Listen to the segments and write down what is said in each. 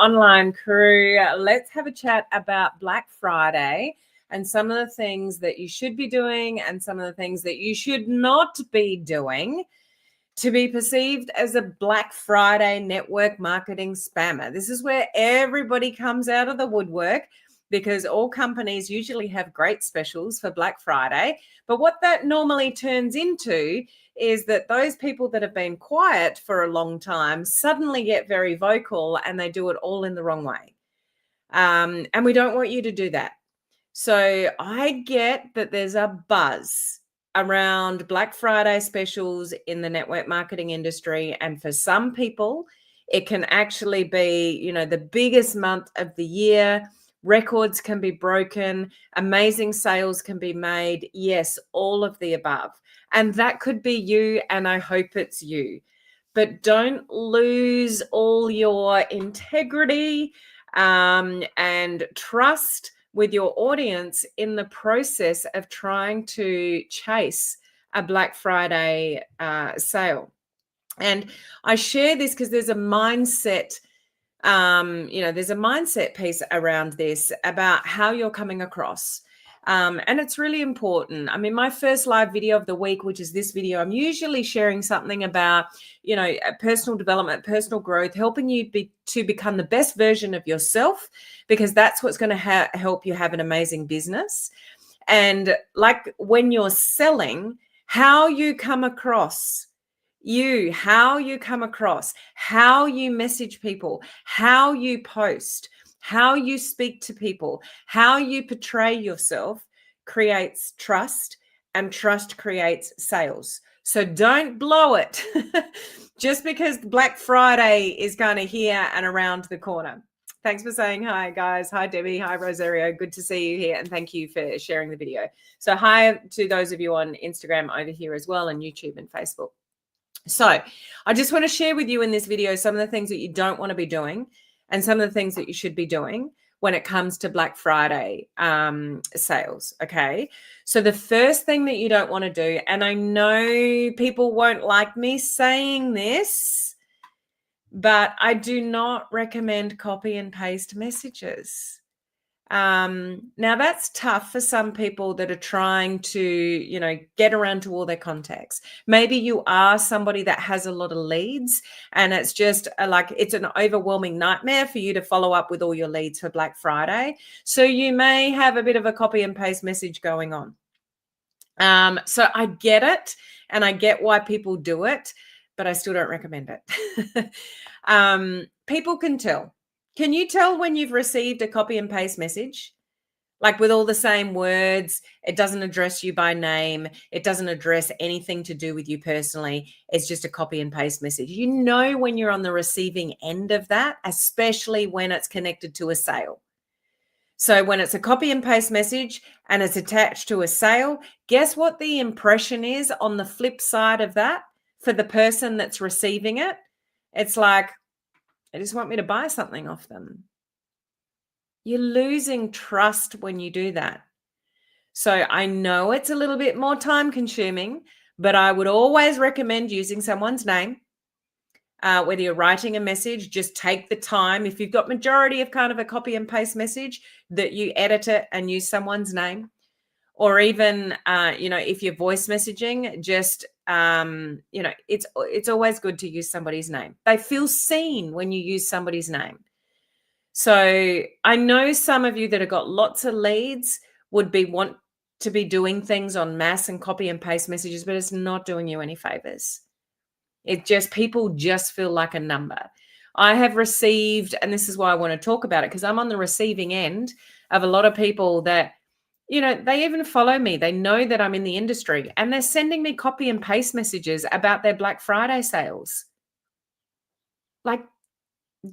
online crew. Let's have a chat about Black Friday and some of the things that you should be doing and some of the things that you should not be doing to be perceived as a Black Friday network marketing spammer. This is where everybody comes out of the woodwork because all companies usually have great specials for Black Friday. But what that normally turns into is that those people that have been quiet for a long time suddenly get very vocal and they do it all in the wrong way. And we don't want you to do that. So I get that there's a buzz around Black Friday specials in the network marketing industry. And for some people, it can actually be, the biggest month of the year. Records can be broken, amazing sales can be made. Yes, all of the above. And that could be you, and I hope it's you. But don't lose all your integrity and trust with your audience in the process of trying to chase a Black Friday sale. And I share this because there's a mindset there's a mindset piece around this about how you're coming across. And it's really important. I mean, my first live video of the week, which is this video, I'm usually sharing something about, personal development, personal growth, helping you to become the best version of yourself, because that's what's going to help you have an amazing business. And like when you're selling, how you come across, how you come across, how you message people, how you post, how you speak to people, how you portray yourself creates trust, and trust creates sales. So don't blow it just because Black Friday is kind of here and around the corner. Thanks for saying hi, guys. Hi, Debbie. Hi, Rosario. Good to see you here. And thank you for sharing the video. So hi to those of you on Instagram over here as well, and YouTube and Facebook. So I just want to share with you in this video some of the things that you don't want to be doing and some of the things that you should be doing when it comes to Black Friday sales. Okay. So the first thing that you don't want to do, and I know people won't like me saying this, but I do not recommend copy and paste messages. Now that's tough for some people that are trying to, get around to all their contacts. Maybe you are somebody that has a lot of leads and it's just it's an overwhelming nightmare for you to follow up with all your leads for Black Friday. So you may have a bit of a copy and paste message going on. So I get it and I get why people do it, but I still don't recommend it. People can tell. Can you tell when you've received a copy and paste message? Like with all the same words, it doesn't address you by name. It doesn't address anything to do with you personally. It's just a copy and paste message. You know when you're on the receiving end of that, especially when it's connected to a sale. So when it's a copy and paste message and it's attached to a sale, guess what the impression is on the flip side of that for the person that's receiving it? It's like, they just want me to buy something off them. You're losing trust when you do that. So I know it's a little bit more time consuming, but I would always recommend using someone's name. Whether you're writing a message, just take the time. If you've got majority of kind of a copy and paste message, that you edit it and use someone's name. Or even, if you're voice messaging, just, it's always good to use somebody's name. They feel seen when you use somebody's name. So I know some of you that have got lots of leads would want to be doing things on mass and copy and paste messages, but it's not doing you any favors. People just feel like a number. I have received, and this is why I want to talk about it, because I'm on the receiving end of a lot of people that, they even follow me. They know that I'm in the industry and they're sending me copy and paste messages about their Black Friday sales. Like,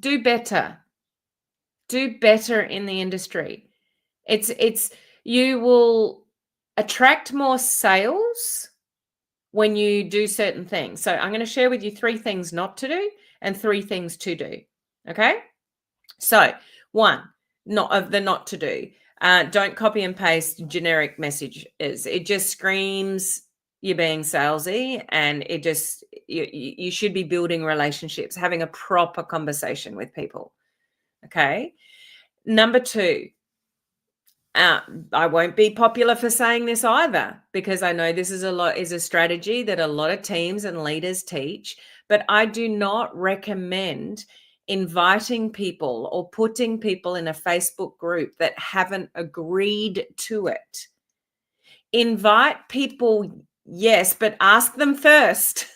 do better. Do better in the industry. You will attract more sales when you do certain things. So I'm going to share with you 3 things not to do and 3 things to do. Okay. So 1, not to do. Don't copy and paste generic messages. It just screams you're being salesy, and it just, you should be building relationships, having a proper conversation with people. Okay. Number 2, I won't be popular for saying this either, because I know this is a strategy that a lot of teams and leaders teach, but I do not recommend inviting people or putting people in a Facebook group that haven't agreed to it. Invite people, yes, but ask them first.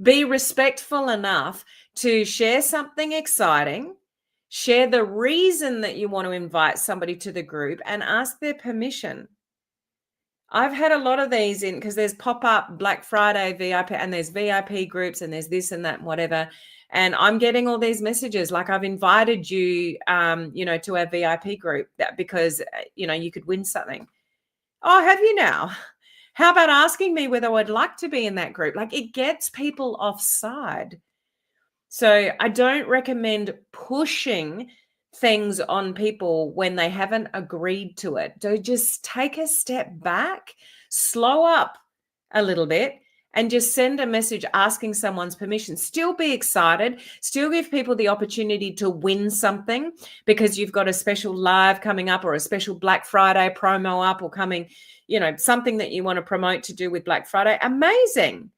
Be respectful enough to share something exciting, share the reason that you want to invite somebody to the group, and ask their permission. I've had a lot of these in, because there's pop-up Black Friday VIP, and there's VIP groups, and there's this and that and whatever. And I'm getting all these messages like, I've invited you, to our VIP group because, you could win something. Oh, have you now? How about asking me whether I'd like to be in that group? Like, it gets people offside. So I don't recommend pushing things on people when they haven't agreed to it. So just take a step back, slow up a little bit, and just send a message asking someone's permission. Still be excited. Still give people the opportunity to win something because you've got a special live coming up, or a special Black Friday promo up, or coming, something that you want to promote to do with Black Friday. Amazing.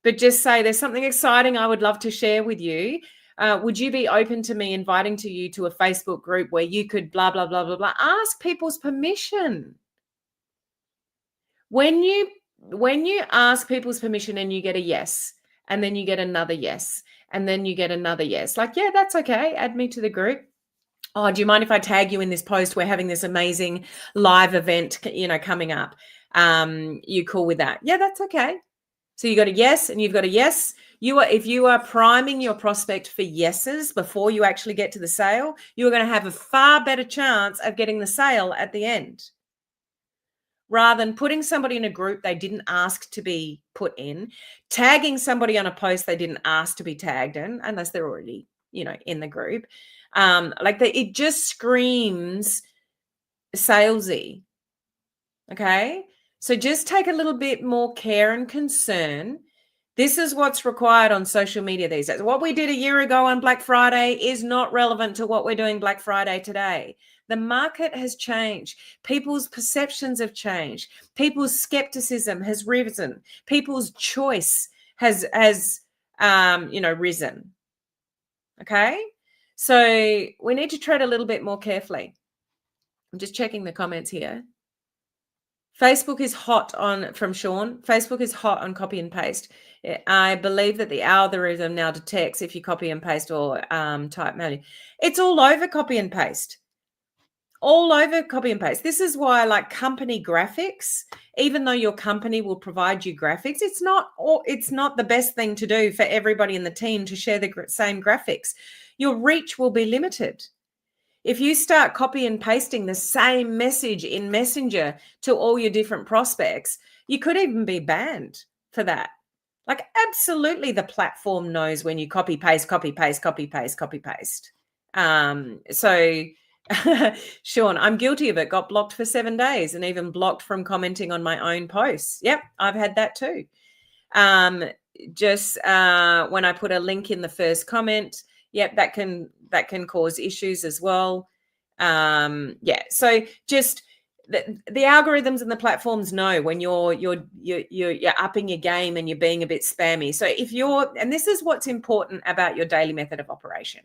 But just say, there's something exciting I would love to share with you. Would you be open to me inviting you to a Facebook group where you could blah, blah, blah, blah, blah? Ask people's permission. When you ask people's permission and you get a yes, and then you get another yes, and then you get another yes, like, yeah, that's okay. Add me to the group. Oh, do you mind if I tag you in this post? We're having this amazing live event, coming up. You cool with that? Yeah, that's okay. So you got a yes and you've got a yes. If you are priming your prospect for yeses before you actually get to the sale, you are going to have a far better chance of getting the sale at the end. Rather than putting somebody in a group they didn't ask to be put in, tagging somebody on a post they didn't ask to be tagged in, unless they're already, in the group. It just screams salesy. Okay. So just take a little bit more care and concern. This is what's required on social media these days. What we did a year ago on Black Friday is not relevant to what we're doing Black Friday today. The market has changed. People's perceptions have changed. People's skepticism has risen. People's choice has risen. Okay. So we need to tread a little bit more carefully. I'm just checking the comments here. Facebook is hot from Sean. Facebook is hot on copy and paste. I believe that the algorithm now detects if you copy and paste or type manually. It's all over copy and paste. All over copy and paste. This is why, like, company graphics, even though your company will provide you graphics, it's not the best thing to do for everybody in the team to share the same graphics. Your reach will be limited. If you start copy and pasting the same message in Messenger to all your different prospects, you could even be banned for that. Like, absolutely, the platform knows when you copy, paste, copy, paste, copy, paste, copy, paste. So, Sean, I'm guilty of it. Got blocked for 7 days and even blocked from commenting on my own posts. Yep, I've had that too. Just when I put a link in the first comment, yep, that can cause issues as well. So just the algorithms and the platforms know when you're upping your game and you're being a bit spammy. So and this is what's important about your daily method of operation.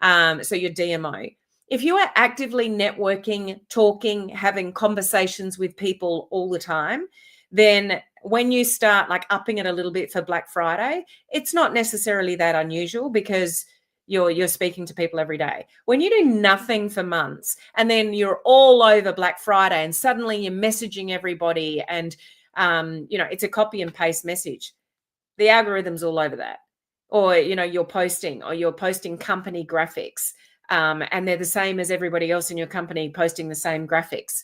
So your DMO. If you are actively networking, talking, having conversations with people all the time, then when you start like upping it a little bit for Black Friday, it's not necessarily that unusual because you're speaking to people every day. When you do nothing for months and then you're all over Black Friday and suddenly you're messaging everybody and it's a copy and paste message, the algorithm's all over that. Or you're posting company graphics and they're the same as everybody else in your company posting the same graphics.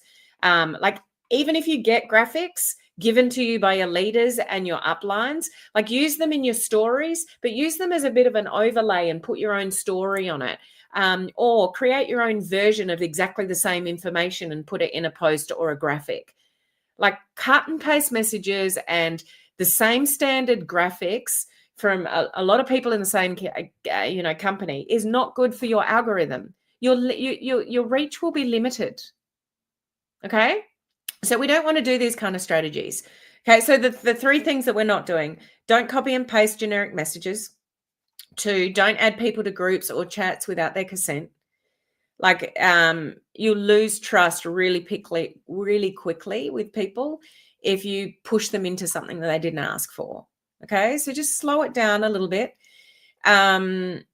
Even if you get graphics given to you by your leaders and your uplines, like, use them in your stories, but use them as a bit of an overlay and put your own story on it, or create your own version of exactly the same information and put it in a post or a graphic. Like, cut and paste messages and the same standard graphics from a lot of people in the same company is not good for your algorithm. Your reach will be limited. Okay, so we don't want to do these kind of strategies. Okay, so the 3 things that we're not doing: don't copy and paste generic messages. 2, don't add people to groups or chats without their consent. Like, you'll lose trust really quickly with people if you push them into something that they didn't ask for. Okay, so just slow it down a little bit. And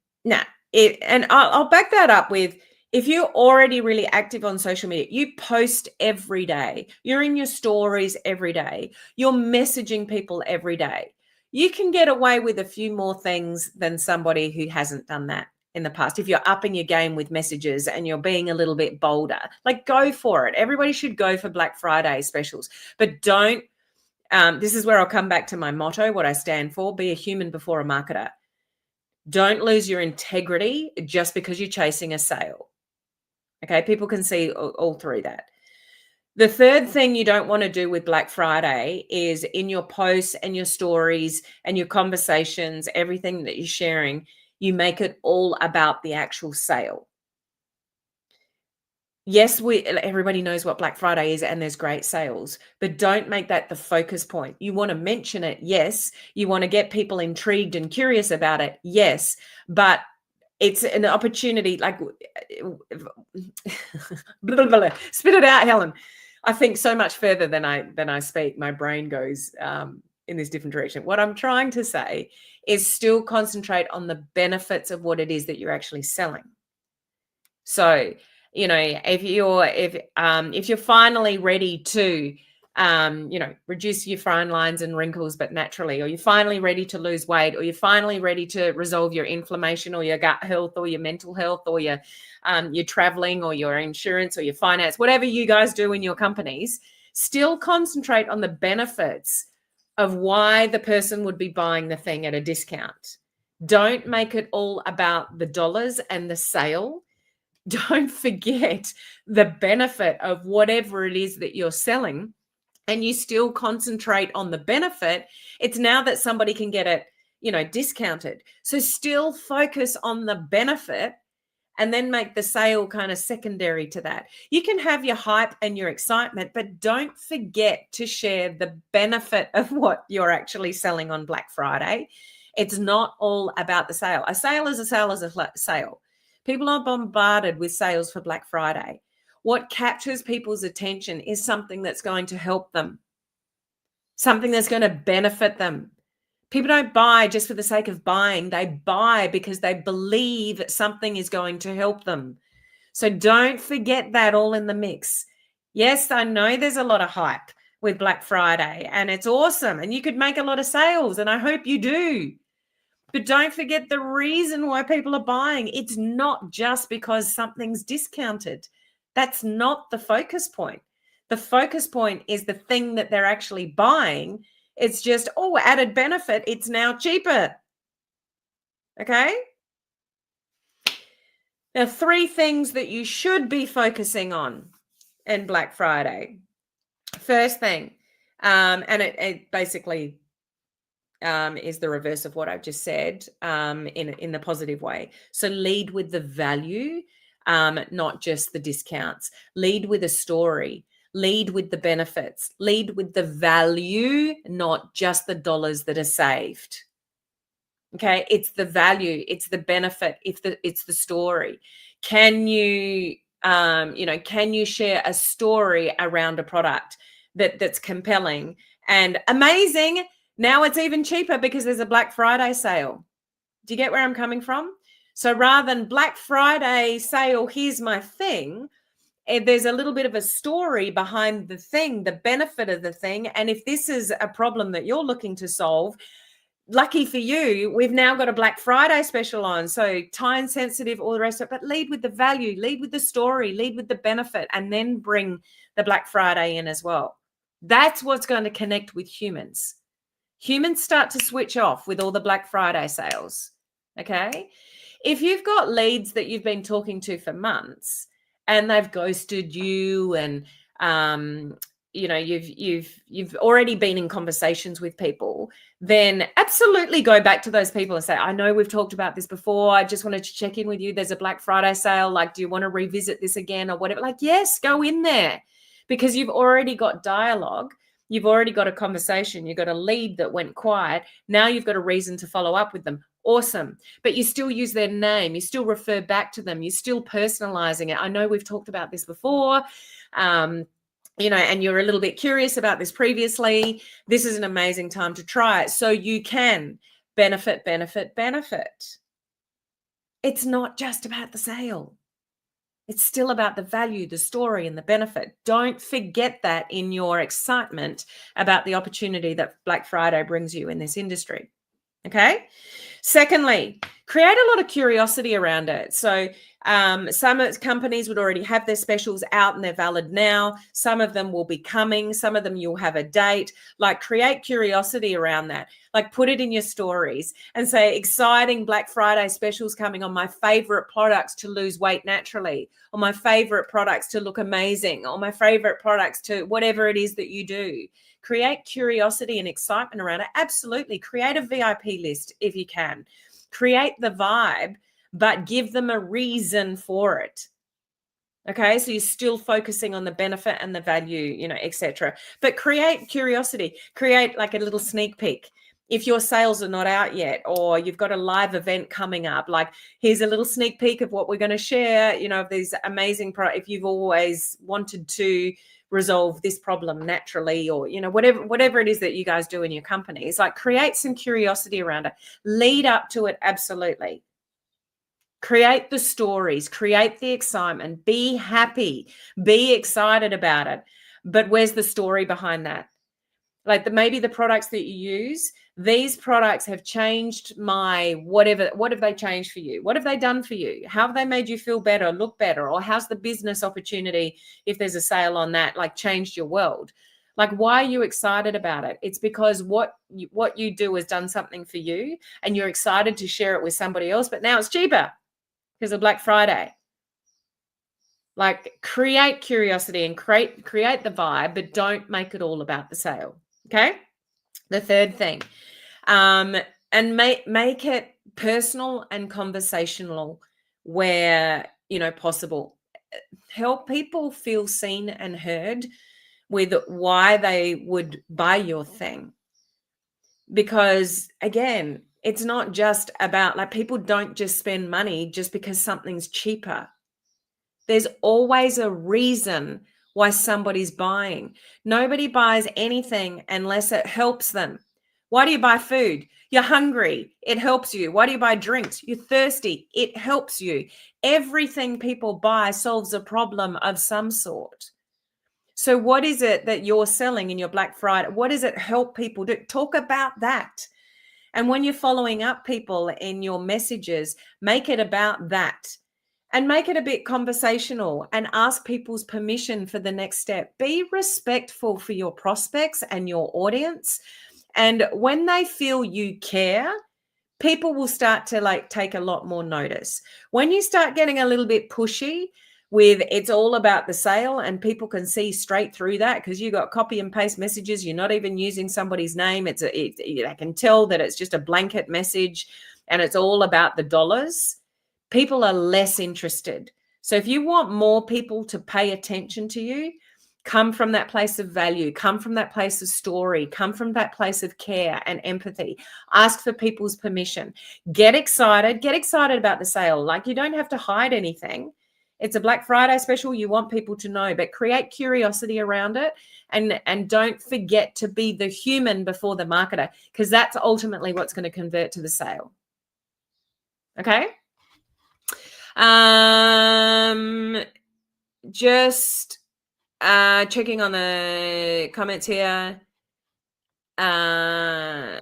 I'll back that up with, if you're already really active on social media, you post every day, you're in your stories every day, you're messaging people every day, you can get away with a few more things than somebody who hasn't done that in the past. If you're upping your game with messages and you're being a little bit bolder, like, go for it. Everybody should go for Black Friday specials, but don't, this is where I'll come back to my motto, what I stand for: be a human before a marketer. Don't lose your integrity just because you're chasing a sale. Okay, people can see all through that. The third thing you don't want to do with Black Friday is, in your posts and your stories and your conversations, everything that you're sharing, you make it all about the actual sale. Yes, everybody knows what Black Friday is and there's great sales, but don't make that the focus point. You want to mention it, yes. You want to get people intrigued and curious about it, yes. But it's an opportunity, like, spit it out, Helen. I think so much further than I speak. My brain goes in this different direction. What I'm trying to say is, still concentrate on the benefits of what it is that you're actually selling. So, if you're finally ready to reduce your fine lines and wrinkles, but naturally, or you're finally ready to lose weight, or you're finally ready to resolve your inflammation or your gut health or your mental health or your traveling or your insurance or your finance, whatever you guys do in your companies, still concentrate on the benefits of why the person would be buying the thing at a discount. Don't make it all about the dollars and the sale. Don't forget the benefit of whatever it is that you're selling, and you still concentrate on the benefit. It's now that somebody can get it, discounted. So still focus on the benefit and then make the sale kind of secondary to that. You can have your hype and your excitement, but don't forget to share the benefit of what you're actually selling on Black Friday. It's not all about the sale. A sale is a sale is a sale. People are bombarded with sales for Black Friday. What captures people's attention is something that's going to help them, something that's going to benefit them. People don't buy just for the sake of buying. They buy because they believe something is going to help them. So don't forget that all in the mix. Yes, I know there's a lot of hype with Black Friday, and it's awesome, and you could make a lot of sales, and I hope you do. But don't forget the reason why people are buying. It's not just because something's discounted. That's not the focus point. The focus point is the thing that they're actually buying. It's just, added benefit, it's now cheaper. Okay? Now, 3 things that you should be focusing on in Black Friday. First thing, and it basically is the reverse of what I've just said, in the positive way. So lead with the value, not just the discounts. Lead with a story. Lead with the benefits. Lead with the value, not just the dollars that are saved. Okay, it's the value, it's the benefit, it's the story. Can you can you share a story around a product that's compelling and amazing? Now it's even cheaper because there's a Black Friday sale. Do you get where I'm coming from? So rather than Black Friday sale, here's my thing, there's a little bit of a story behind the thing, the benefit of the thing. And if this is a problem that you're looking to solve, lucky for you, we've now got a Black Friday special on. So time sensitive, all the rest of it, but lead with the value, lead with the story, lead with the benefit, and then bring the Black Friday in as well. That's what's going to connect with humans. Humans start to switch off with all the Black Friday sales. Okay. If you've got leads that you've been talking to for months and they've ghosted you and, you've already been in conversations with people, then absolutely go back to those people and say, I know we've talked about this before. I just wanted to check in with you. There's a Black Friday sale. Like, do you want to revisit this again or whatever? Like, yes, go in there, because you've already got dialogue. You've already got a conversation. You've got a lead that went quiet. Now you've got a reason to follow up with them. Awesome. But you still use their name. You still refer back to them. You're still personalizing it. I know we've talked about this before. And you're a little bit curious about this previously. This is an amazing time to try it so you can benefit. It's not just about the sale. It's still about the value, the story, and the benefit. Don't forget that in your excitement about the opportunity that Black Friday brings you in this industry. Okay. Secondly, create a lot of curiosity around it. So some companies would already have their specials out and they're valid now. Some of them will be coming. Some of them you'll have a date. Like, create curiosity around that. Like, put it in your stories and say, exciting Black Friday specials coming on my favorite products to lose weight naturally, or my favorite products to look amazing, or my favorite products to whatever it is that you do. Create curiosity and excitement around it. Absolutely. Create a VIP list if you can. Create the vibe, but give them a reason for it. Okay, so you're still focusing on the benefit and the value, etc. But create curiosity. Create like a little sneak peek. If your sales are not out yet, or you've got a live event coming up, like, here's a little sneak peek of what we're going to share, of these amazing products. If you've always wanted to resolve this problem naturally, or whatever it is that you guys do in your company, it's like, create some curiosity around it. Lead up to it. Absolutely. Create the stories, create the excitement, be happy, be excited about it. But where's the story behind that? Like, maybe the products that you use, these products have changed my whatever. What have they changed for you? What have they done for you? How have they made you feel better, look better? Or how's the business opportunity, if there's a sale on that, like, changed your world? Like, why are you excited about it? It's because what you do has done something for you, and you're excited to share it with somebody else, but now it's cheaper because of Black Friday. Like, create curiosity and create the vibe, but don't make it all about the sale. Okay. The third thing, and make it personal and conversational where, possible. Help people feel seen and heard with why they would buy your thing. Because again, it's not just about, like, people don't just spend money just because something's cheaper. There's always a reason why somebody's buying. Nobody buys anything unless it helps them. Why do you buy food? You're hungry. It helps you. Why do you buy drinks? You're thirsty. It helps you. Everything people buy solves a problem of some sort. So what is it that you're selling in your Black Friday? What does it help people do? Talk about that. And when you're following up people in your messages, make it about that. And make it a bit conversational and ask people's permission for the next step. Be respectful for your prospects and your audience. And when they feel you care, people will start to take a lot more notice. When you start getting a little bit pushy with it's all about the sale, and people can see straight through that because you got copy and paste messages, you're not even using somebody's name. I can tell that it's just a blanket message and it's all about the dollars. People are less interested. So if you want more people to pay attention to you, come from that place of value, come from that place of story, come from that place of care and empathy. Ask for people's permission. Get excited about the sale. Like, you don't have to hide anything. It's a Black Friday special. You want people to know, but create curiosity around it, and don't forget to be the human before the marketer, because that's ultimately what's going to convert to the sale. Okay? Just checking on the comments here. So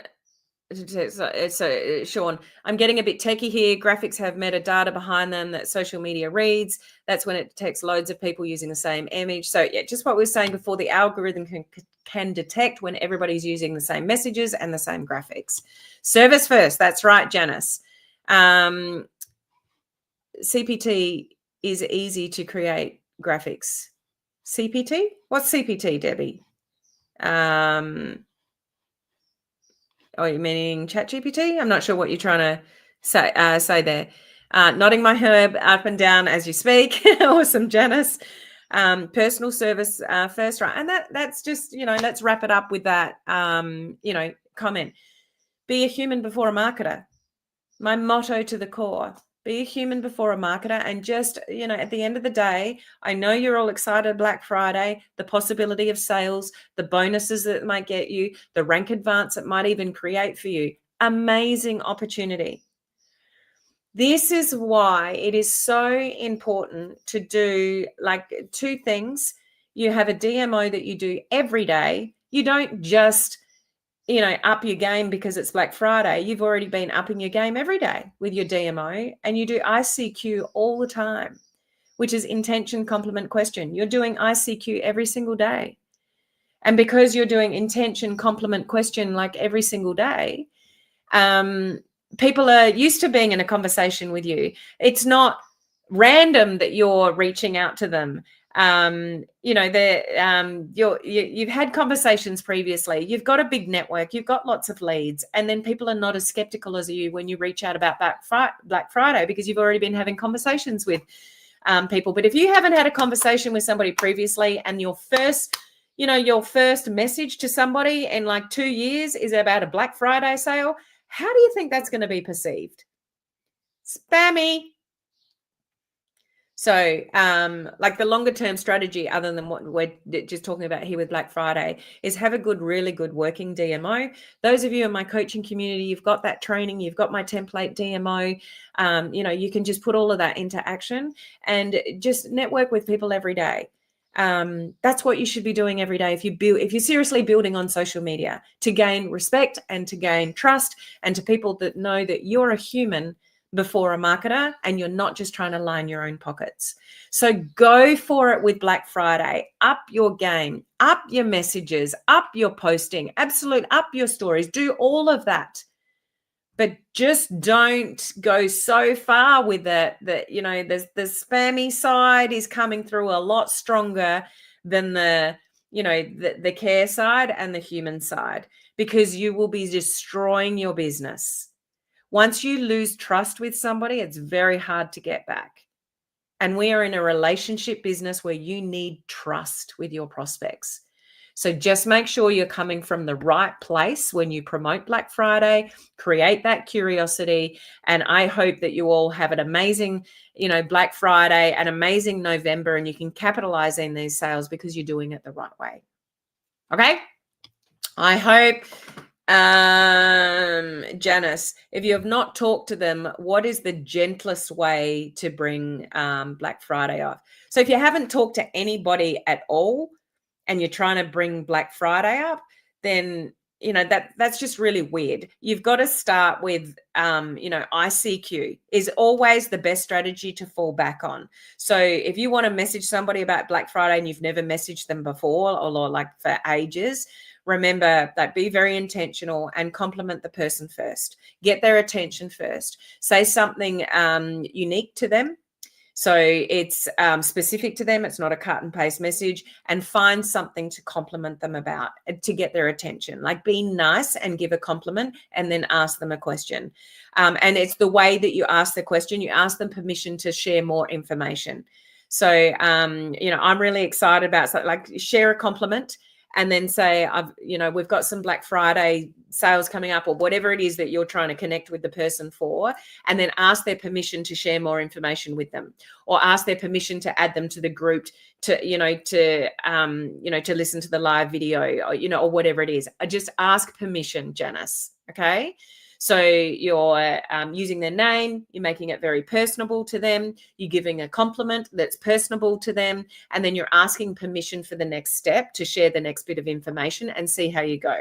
Sean, I'm getting a bit techie here. Graphics have metadata behind them that social media reads. That's when it detects loads of people using the same image. So yeah, just what we were saying before, the algorithm can detect when everybody's using the same messages and the same graphics. Service first. That's right, Janice. CPT is easy to create graphics. CPT? What's CPT, Debbie? Oh, you meaning ChatGPT? I'm not sure what you're trying to say there. Nodding my herb up and down as you speak. Awesome, Janice. Personal service first, right? And that's just, let's wrap it up with that, comment. Be a human before a marketer. My motto to the core. Be a human before a marketer. And just, at the end of the day, I know you're all excited Black Friday, the possibility of sales, the bonuses that it might get you, the rank advance it might even create for you. Amazing opportunity. This is why it is so important to do like two things. You have a DMO that you do every day. You don't just up your game because it's Black Friday. You've already been upping your game every day with your DMO, and you do ICQ all the time, which is intention, complement, question. You're doing ICQ every single day. And because you're doing intention, complement, question like every single day, people are used to being in a conversation with you. It's not random that you're reaching out to them. You've had conversations previously. You've got a big network. You've got lots of leads, and then people are not as skeptical as you when you reach out about Black Friday because you've already been having conversations with people. But if you haven't had a conversation with somebody previously, and your first message to somebody in like 2 years is about a Black Friday sale, how do you think that's going to be perceived? Spammy. So like the longer term strategy, other than what we're just talking about here with Black Friday, is have a really good working DMO. Those of you in my coaching community, you've got that training, you've got my template DMO. You can just put all of that into action and just network with people every day. That's what you should be doing every day if you're seriously building on social media, to gain respect and to gain trust, and to people that know that you're a human before a marketer and you're not just trying to line your own pockets. So go for it with Black Friday. Up your game, up your messages, up your posting, up your stories, do all of that. But just don't go so far with it that, the spammy side is coming through a lot stronger than the care side and the human side, because you will be destroying your business. Once you lose trust with somebody, it's very hard to get back. And we are in a relationship business where you need trust with your prospects. So just make sure you're coming from the right place when you promote Black Friday, create that curiosity. And I hope that you all have an amazing, Black Friday, an amazing November, and you can capitalize in these sales because you're doing it the right way. Okay? I hope, Janice, if you have not talked to them, what is the gentlest way to bring Black Friday off? So if you haven't talked to anybody at all and you're trying to bring Black Friday up, then that's just really weird. You've got to start with ICQ is always the best strategy to fall back on. So if you want to message somebody about Black Friday and you've never messaged them before or like for ages, remember that be very intentional and compliment the person first. Get their attention first. Say something unique to them. So it's specific to them. It's not a cut and paste message, and find something to compliment them about to get their attention. Like be nice and give a compliment and then ask them a question. And it's the way that you ask the question, you ask them permission to share more information. So, I'm really excited about something like share a compliment and then say, we've got some Black Friday sales coming up, or whatever it is that you're trying to connect with the person for, and then ask their permission to share more information with them, or ask their permission to add them to the group to listen to the live video, or whatever it is. I just ask permission, Janice. Okay. So you're using their name, you're making it very personable to them, you're giving a compliment that's personable to them, and then you're asking permission for the next step to share the next bit of information and see how you go.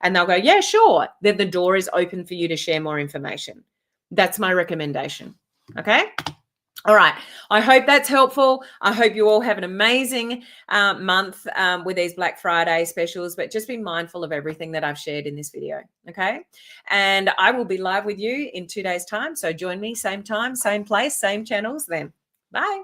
And they'll go, yeah, sure. Then the door is open for you to share more information. That's my recommendation. Okay. All right. I hope that's helpful. I hope you all have an amazing month with these Black Friday specials, but just be mindful of everything that I've shared in this video. Okay. And I will be live with you in 2 days' time. So join me, same time, same place, same channels then. Bye.